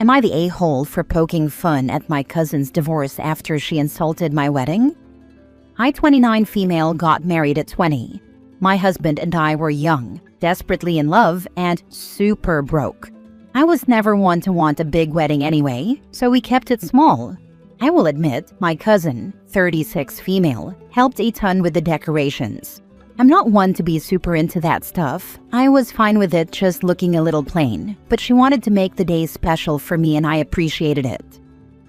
Am I the a-hole for poking fun at my cousin's divorce after she insulted my wedding? I, 29 female, got married at 20. My husband and I were young, desperately in love, and super broke. I was never one to want a big wedding anyway, so we kept it small. I will admit, my cousin, 36 female, helped a ton with the decorations. I'm not one to be super into that stuff. I was fine with it just looking a little plain, but she wanted to make the day special for me and I appreciated it.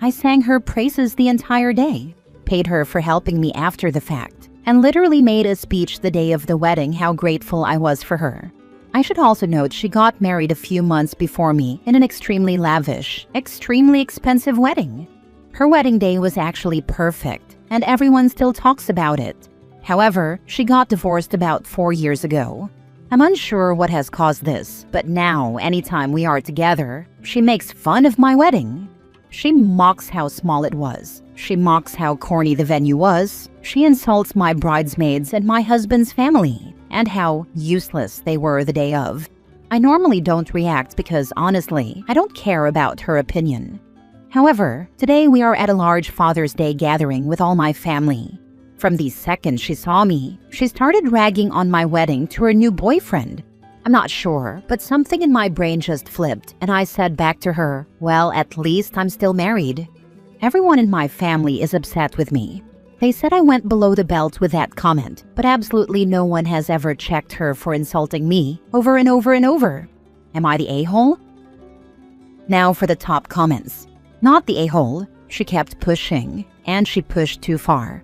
I sang her praises the entire day, paid her for helping me after the fact, and literally made a speech the day of the wedding how grateful I was for her. I should also note she got married a few months before me in an extremely lavish, extremely expensive wedding. Her wedding day was actually perfect, and everyone still talks about it. However, she got divorced about 4 years ago. I'm unsure what has caused this, but now, anytime we are together, she makes fun of my wedding. She mocks how small it was. She mocks how corny the venue was. She insults my bridesmaids and my husband's family, and how useless they were the day of. I normally don't react because, honestly, I don't care about her opinion. However, today we are at a large Father's Day gathering with all my family. From the second she saw me, she started ragging on my wedding to her new boyfriend. I'm not sure, but something in my brain just flipped, and I said back to her, well, at least I'm still married. Everyone in my family is upset with me. They said I went below the belt with that comment, but absolutely no one has ever checked her for insulting me over and over and over. Am I the a-hole? Now for the top comments. Not the a-hole. She kept pushing, and she pushed too far.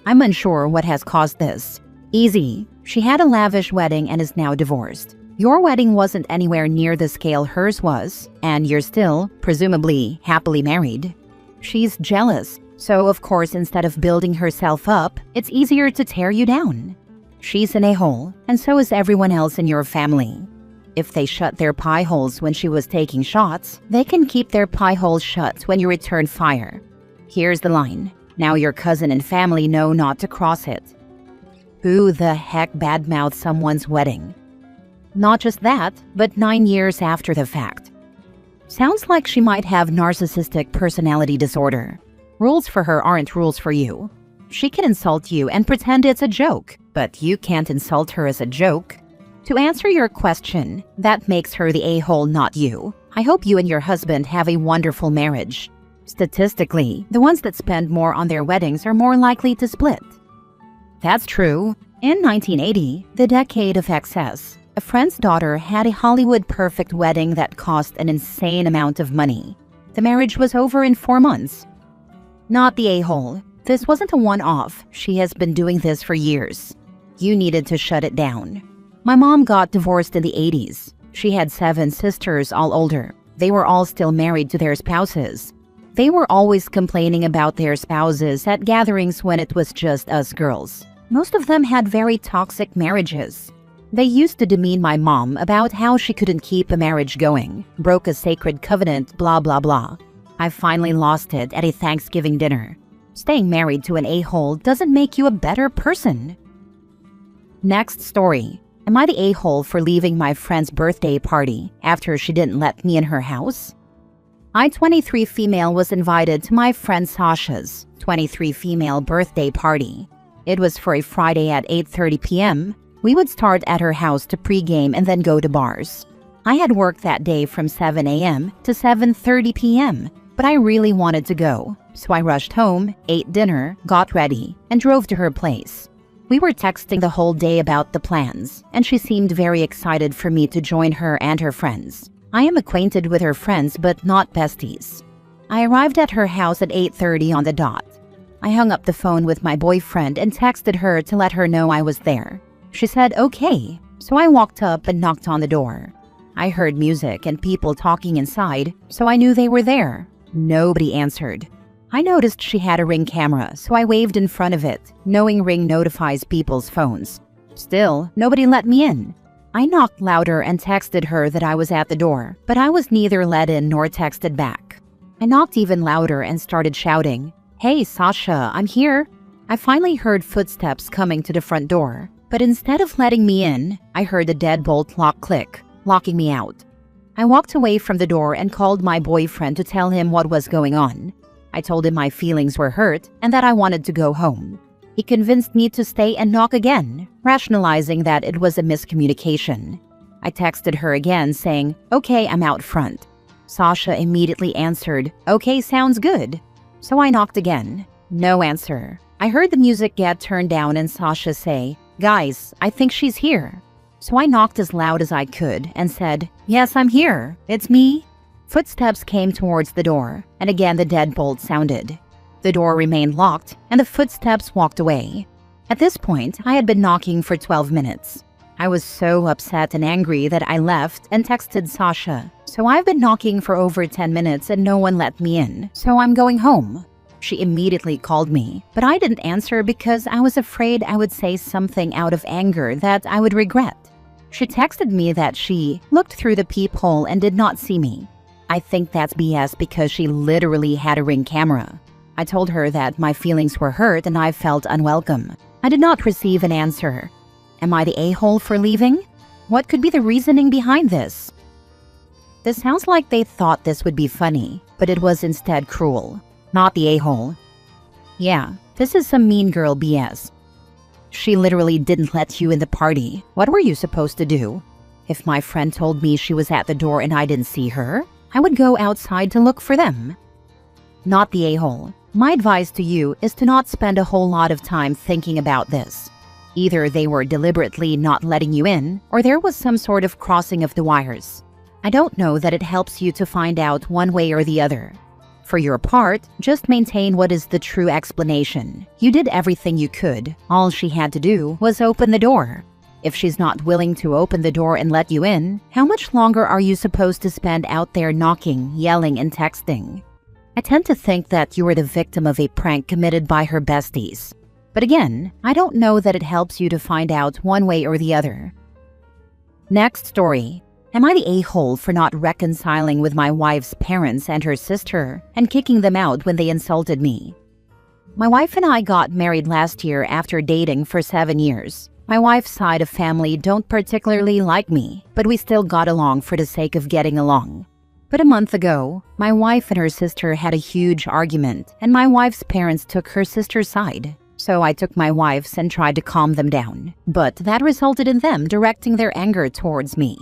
I'm unsure what has caused this. Easy. She had a lavish wedding and is now divorced. Your wedding wasn't anywhere near the scale hers was, and you're still, presumably, happily married. She's jealous, so of course instead of building herself up, it's easier to tear you down. She's an a-hole, and so is everyone else in your family. If they shut their pie holes when she was taking shots, they can keep their pie holes shut when you return fire. Here's the line. Now your cousin and family know not to cross it. Who the heck badmouthed someone's wedding? Not just that, but 9 years after the fact. Sounds like she might have narcissistic personality disorder. Rules for her aren't rules for you. She can insult you and pretend it's a joke, but you can't insult her as a joke. To answer your question, that makes her the a-hole, not you. I hope you and your husband have a wonderful marriage. Statistically, the ones that spend more on their weddings are more likely to split. That's true. In 1980, the decade of excess, a friend's daughter had a Hollywood-perfect wedding that cost an insane amount of money. The marriage was over in 4 months. Not the a-hole. This wasn't a one-off. She has been doing this for years. You needed to shut it down. My mom got divorced in the 80s. She had 7 sisters, all older. They were all still married to their spouses. They were always complaining about their spouses at gatherings when it was just us girls. Most of them had very toxic marriages. They used to demean my mom about how she couldn't keep a marriage going, broke a sacred covenant, blah blah blah. I finally lost it at a Thanksgiving dinner. Staying married to an a-hole doesn't make you a better person. Next story. Am I the a-hole for leaving my friend's birthday party after she didn't let me in her house? I, 23 female, was invited to my friend Sasha's 23 female birthday party. It was for a Friday at 8:30 p.m. We would start at her house to pregame and then go to bars. I had worked that day from 7 a.m. to 7:30 p.m., but I really wanted to go, so I rushed home, ate dinner, got ready, and drove to her place. We were texting the whole day about the plans, and she seemed very excited for me to join her and her friends. I am acquainted with her friends, but not besties. I arrived at her house at 8:30 on the dot. I hung up the phone with my boyfriend and texted her to let her know I was there. She said okay, so I walked up and knocked on the door. I heard music and people talking inside, so I knew they were there. Nobody answered. I noticed she had a Ring camera, so I waved in front of it, knowing Ring notifies people's phones. Still, nobody let me in. I knocked louder and texted her that I was at the door, but I was neither let in nor texted back. I knocked even louder and started shouting, "Hey, Sasha, I'm here." I finally heard footsteps coming to the front door, but instead of letting me in, I heard the deadbolt lock click, locking me out. I walked away from the door and called my boyfriend to tell him what was going on. I told him my feelings were hurt and that I wanted to go home. He convinced me to stay and knock again, rationalizing that it was a miscommunication. I texted her again saying, "Okay, I'm out front." Sasha immediately answered, "Okay, sounds good." So I knocked again. No answer. I heard the music get turned down and Sasha say, "Guys, I think she's here." So I knocked as loud as I could and said, "Yes, I'm here. It's me." Footsteps came towards the door, and again the deadbolt sounded. The door remained locked, and the footsteps walked away. At this point, I had been knocking for 12 minutes. I was so upset and angry that I left and texted Sasha. "So I've been knocking for over 10 minutes and no one let me in, so I'm going home." She immediately called me, but I didn't answer because I was afraid I would say something out of anger that I would regret. She texted me that she looked through the peephole and did not see me. I think that's BS because she literally had a Ring camera. I told her that my feelings were hurt and I felt unwelcome. I did not receive an answer. Am I the a-hole for leaving? What could be the reasoning behind this? This sounds like they thought this would be funny, but it was instead cruel. Not the a-hole. Yeah, this is some mean girl BS. She literally didn't let you in the party. What were you supposed to do? If my friend told me she was at the door and I didn't see her, I would go outside to look for them. Not the a-hole. My advice to you is to not spend a whole lot of time thinking about this. Either they were deliberately not letting you in, or there was some sort of crossing of the wires. I don't know that it helps you to find out one way or the other. For your part, just maintain what is the true explanation. You did everything you could. All she had to do was open the door. If she's not willing to open the door and let you in, how much longer are you supposed to spend out there knocking, yelling, and texting? I tend to think that you were the victim of a prank committed by her besties. But again, I don't know that it helps you to find out one way or the other. Next story. Am I the a-hole for not reconciling with my wife's parents and her sister and kicking them out when they insulted me? My wife and I got married last year after dating for 7 years. My wife's side of family don't particularly like me, but we still got along for the sake of getting along. But a month ago, my wife and her sister had a huge argument, and my wife's parents took her sister's side. So I took my wife's and tried to calm them down. But that resulted in them directing their anger towards me.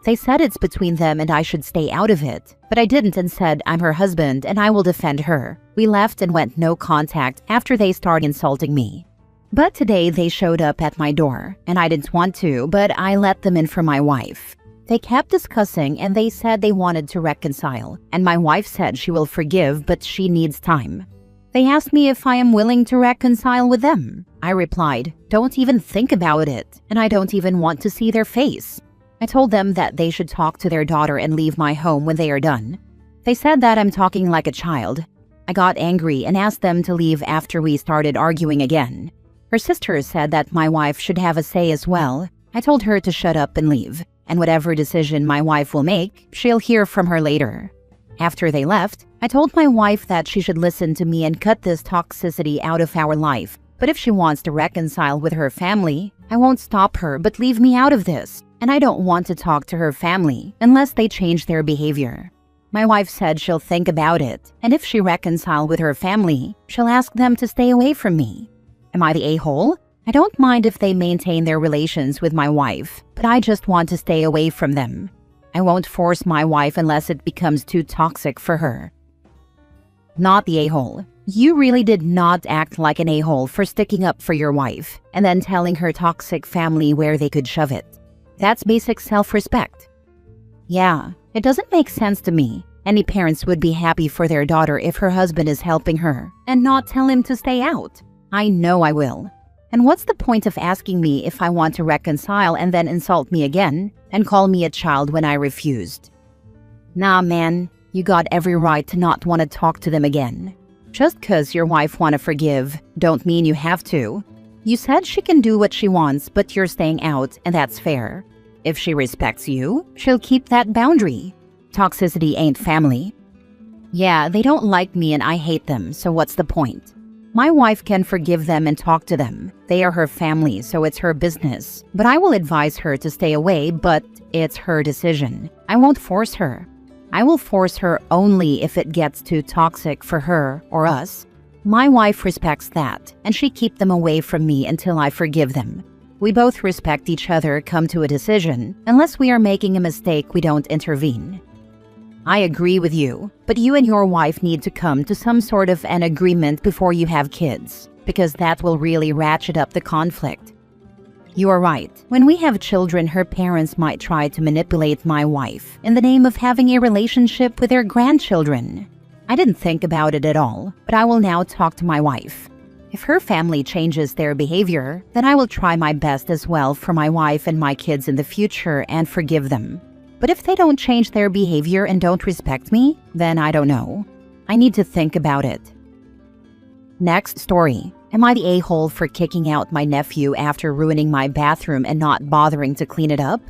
They said it's between them and I should stay out of it, but I didn't and said I'm her husband and I will defend her. We left and went no contact after they started insulting me. But today they showed up at my door, and I didn't want to, but I let them in for my wife. They kept discussing and they said they wanted to reconcile, and my wife said she will forgive but she needs time. They asked me if I am willing to reconcile with them. I replied, "Don't even think about it, and I don't even want to see their face." I told them that they should talk to their daughter and leave my home when they are done. They said that I'm talking like a child. I got angry and asked them to leave after we started arguing again. Her sister said that my wife should have a say as well. I told her to shut up and leave, and whatever decision my wife will make, she'll hear from her later. After they left, I told my wife that she should listen to me and cut this toxicity out of our life. But if she wants to reconcile with her family, I won't stop her but leave me out of this. And I don't want to talk to her family unless they change their behavior. My wife said she'll think about it, and if she reconciles with her family, she'll ask them to stay away from me. Am I the a-hole? I don't mind if they maintain their relations with my wife, but I just want to stay away from them. I won't force my wife unless it becomes too toxic for her. Not the a-hole. You really did not act like an a-hole for sticking up for your wife and then telling her toxic family where they could shove it. That's basic self-respect. Yeah, it doesn't make sense to me. Any parents would be happy for their daughter if her husband is helping her and not tell him to stay out. I know I will. And what's the point of asking me if I want to reconcile and then insult me again and call me a child when I refused? Nah, man, you got every right to not want to talk to them again. Just 'cause your wife want to forgive, don't mean you have to. You said she can do what she wants, but you're staying out, and that's fair. If she respects you, she'll keep that boundary. Toxicity ain't family. Yeah, they don't like me and I hate them, so what's the point? My wife can forgive them and talk to them. They are her family, so it's her business. But I will advise her to stay away, but it's her decision. I won't force her. I will force her only if it gets too toxic for her or us. My wife respects that, and she keeps them away from me until I forgive them. We both respect each other, come to a decision. Unless we are making a mistake, we don't intervene. I agree with you, but you and your wife need to come to some sort of an agreement before you have kids, because that will really ratchet up the conflict. You are right. When we have children, her parents might try to manipulate my wife in the name of having a relationship with their grandchildren. I didn't think about it at all, but I will now talk to my wife. If her family changes their behavior, then I will try my best as well for my wife and my kids in the future and forgive them. But if they don't change their behavior and don't respect me, then I don't know. I need to think about it. Next story. Am I the a-hole for kicking out my nephew after ruining my bathroom and not bothering to clean it up?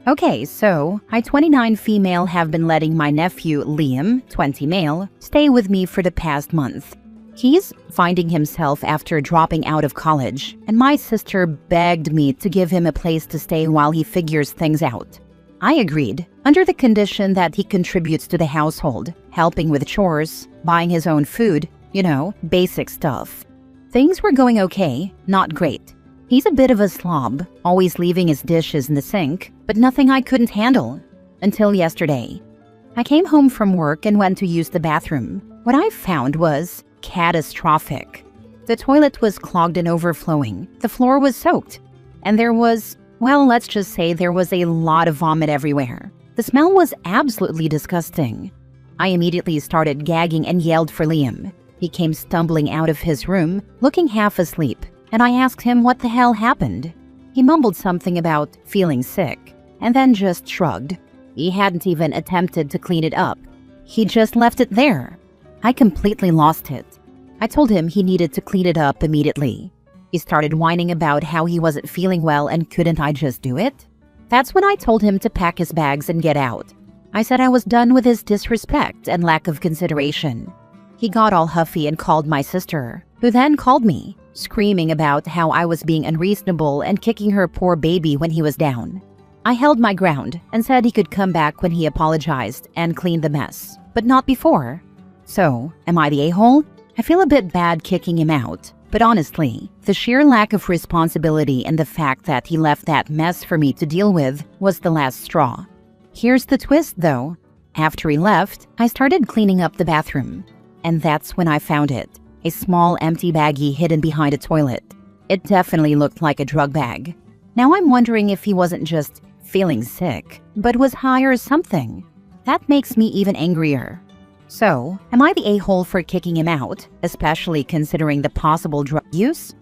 Okay, so I, 29 female, have been letting my nephew, Liam, 20 male, stay with me for the past month. He's finding himself after dropping out of college, and my sister begged me to give him a place to stay while he figures things out. I agreed, under the condition that he contributes to the household, helping with chores, buying his own food, basic stuff. Things were going okay, not great. He's a bit of a slob, always leaving his dishes in the sink, but nothing I couldn't handle. Until yesterday. I came home from work and went to use the bathroom. What I found was catastrophic. The toilet was clogged and overflowing, the floor was soaked, and there was, well, let's just say there was a lot of vomit everywhere. The smell was absolutely disgusting. I immediately started gagging and yelled for Liam. He came stumbling out of his room, looking half asleep, and I asked him what the hell happened. He mumbled something about feeling sick, and then just shrugged. He hadn't even attempted to clean it up. He just left it there. I completely lost it. I told him he needed to clean it up immediately. He started whining about how he wasn't feeling well and couldn't I just do it? That's when I told him to pack his bags and get out. I said I was done with his disrespect and lack of consideration. He got all huffy and called my sister, who then called me, screaming about how I was being unreasonable and kicking her poor baby when he was down. I held my ground and said he could come back when he apologized and cleaned the mess, but not before. So, am I the a-hole? I feel a bit bad kicking him out. But honestly, the sheer lack of responsibility and the fact that he left that mess for me to deal with was the last straw. Here's the twist, though. After he left, I started cleaning up the bathroom. And that's when I found it. A small empty baggie hidden behind a toilet. It definitely looked like a drug bag. Now I'm wondering if he wasn't just feeling sick, but was high or something. That makes me even angrier. So, am I the a-hole for kicking him out, especially considering the possible drug use?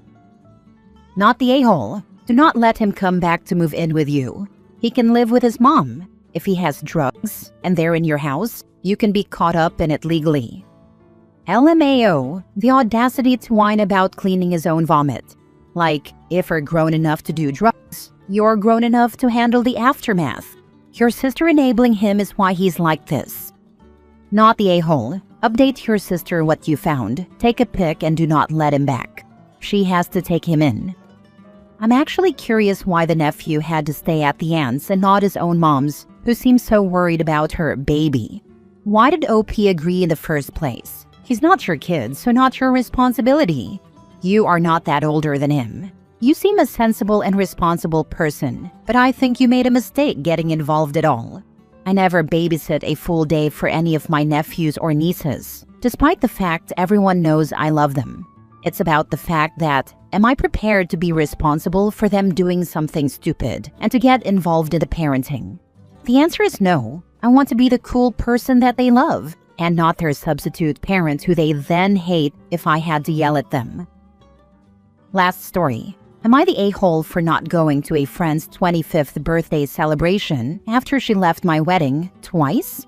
Not the a-hole. Do not let him come back to move in with you. He can live with his mom. If he has drugs and they're in your house, you can be caught up in it legally. LMAO, the audacity to whine about cleaning his own vomit. Like, if you're grown enough to do drugs, you're grown enough to handle the aftermath. Your sister enabling him is why he's like this. Not the a-hole. Update your sister what you found. Take a pic and do not let him back. She has to take him in. I'm actually curious why the nephew had to stay at the aunt's and not his own mom's, who seems so worried about her baby. Why did OP agree in the first place? He's not your kid, so not your responsibility. You are not that older than him. You seem a sensible and responsible person, but I think you made a mistake getting involved at all. I never babysit a full day for any of my nephews or nieces, despite the fact everyone knows I love them. It's about the fact that, am I prepared to be responsible for them doing something stupid and to get involved in the parenting? The answer is no. I want to be the cool person that they love, and not their substitute parent who they then hate if I had to yell at them. Last story. Am I the a-hole for not going to a friend's 25th birthday celebration after she left my wedding twice?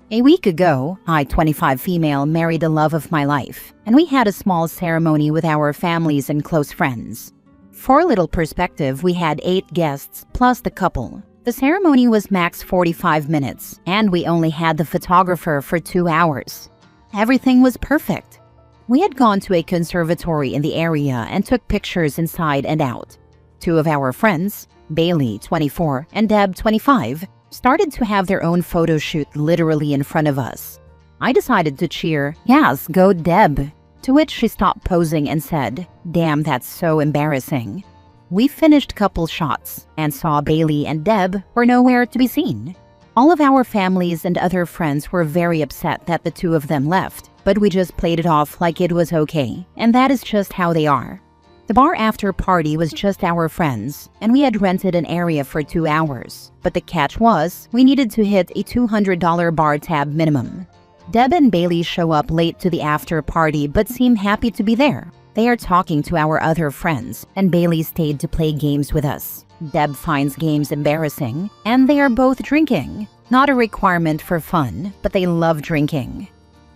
A week ago, I, 25 female, married the love of my life, and we had a small ceremony with our families and close friends. For a little perspective, we had 8 guests plus the couple. The ceremony was max 45 minutes, and we only had the photographer for 2 hours. Everything was perfect. We had gone to a conservatory in the area and took pictures inside and out. Two of our friends, Bailey, 24, and Deb, 25, started to have their own photo shoot literally in front of us. I decided to cheer, "Yes, go Deb," to which she stopped posing and said, "Damn, that's so embarrassing." We finished couple shots and saw Bailey and Deb were nowhere to be seen. All of our families and other friends were very upset that the two of them left, but we just played it off like it was okay, and that is just how they are. The bar after party was just our friends, and we had rented an area for 2 hours, but the catch was we needed to hit a $200 bar tab minimum. Deb and Bailey show up late to the after party but seem happy to be there. They are talking to our other friends, and Bailey stayed to play games with us. Deb finds games embarrassing, and they are both drinking. Not a requirement for fun, but they love drinking.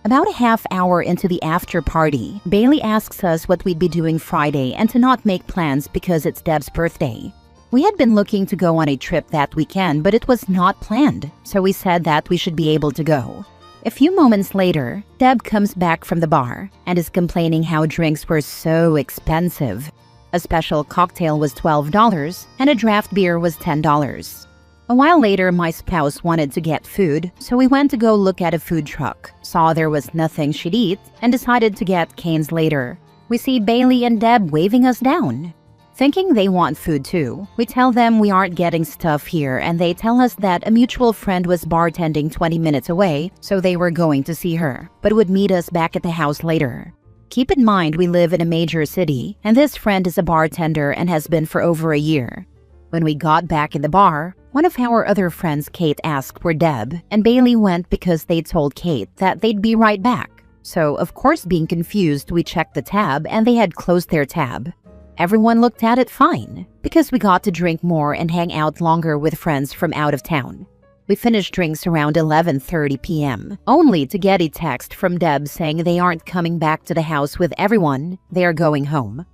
About a half hour into the after party, Bailey asks us what we'd be doing Friday and to not make plans because it's Deb's birthday. We had been looking to go on a trip that weekend, but it was not planned, so we said that we should be able to go. A few moments later, Deb comes back from the bar and is complaining how drinks were so expensive. A special cocktail was $12 and a draft beer was $10. A while later, my spouse wanted to get food, so we went to go look at a food truck, saw there was nothing she'd eat, and decided to get Cane's later. We see Bailey and Deb waving us down. Thinking they want food too, we tell them we aren't getting stuff here, and they tell us that a mutual friend was bartending 20 minutes away, so they were going to see her, but would meet us back at the house later. Keep in mind we live in a major city, and this friend is a bartender and has been for over a year. When we got back in the bar, one of our other friends, Kate, asked for Deb, and Bailey went because they told Kate that they'd be right back. So, of course, being confused, we checked the tab and they had closed their tab. Everyone looked at it fine, because we got to drink more and hang out longer with friends from out of town. We finished drinks around 11:30 p.m., only to get a text from Deb saying they aren't coming back to the house with everyone, they are going home.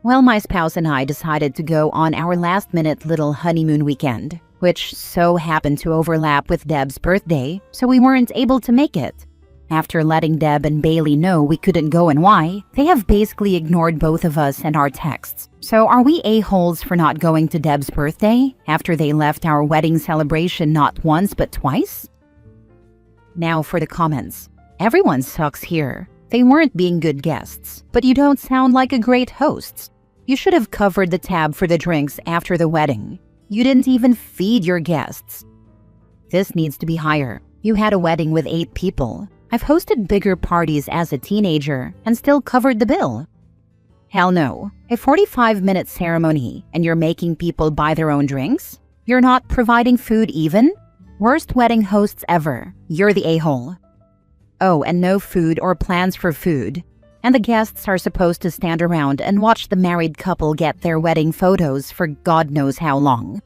Well, my spouse and I decided to go on our last-minute little honeymoon weekend, which so happened to overlap with Deb's birthday, so we weren't able to make it. After letting Deb and Bailey know we couldn't go and why, they have basically ignored both of us and our texts. So are we a-holes for not going to Deb's birthday after they left our wedding celebration not once but twice? Now for the comments. Everyone sucks here. They weren't being good guests, but you don't sound like a great host. You should have covered the tab for the drinks after the wedding. You didn't even feed your guests. This needs to be higher. You had a wedding with 8 people. I've hosted bigger parties as a teenager and still covered the bill. Hell no. A 45-minute ceremony and you're making people buy their own drinks? You're not providing food even? Worst wedding hosts ever. You're the a-hole. Oh, and no food or plans for food. And the guests are supposed to stand around and watch the married couple get their wedding photos for God knows how long.